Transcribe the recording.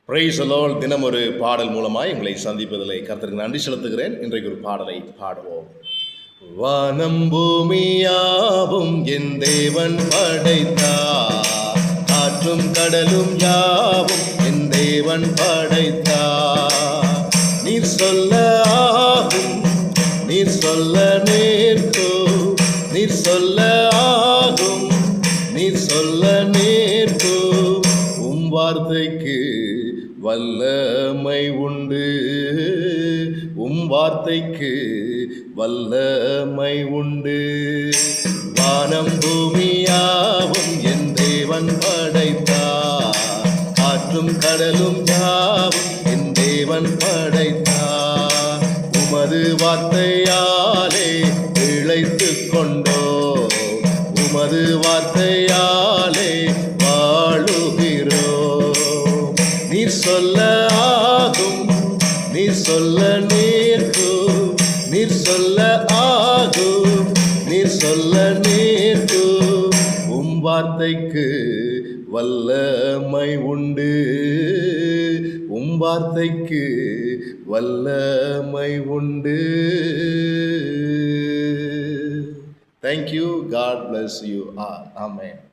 Praise the Lord. தினம் ஒரு பாடல் மூலமாய் உங்களை சந்திப்பதில் கர்த்தருக்கு நன்றி செலுத்துகிறேன். இன்றைக்கு ஒரு பாடலை பாடுவோம். வானம் பூமியாவும் என் தேவன் படைத்தார், காற்றும் கடலும் யாவும் என் தேவன் படைத்தார். நீர் சொல்ல ஆகும், நீர் சொல்ல நேர்க்கும், நீர் சொல்ல ஆகும், நீர் சொல்ல நேர்க்கும். வார்த்தைக்கு வல்லமை உண்டு, வார்த்தைக்கு வல்லமை உண்டு. வானம் பூமியாவும் என் தேவன் படைத்தார், காற்றும் கடலும் யாவும் என் தேவன் படைத்தார். உமது வார்த்தையாலே இழைத்துக் கொண்டோ, உமது வார்த்தையாலே வாழுகிறோ. நீர் சொல்ல ஆகும், நீர் சொல்ல நேர்க்கும், நீர் சொல்ல ஆகும், நீர் சொல்ல நேர்க்கும். வார்த்தைக்கு வல்லமை உண்டு, வார்த்தைக்கு வல்லமை உண்டு. Thank you. God bless you all. Amen.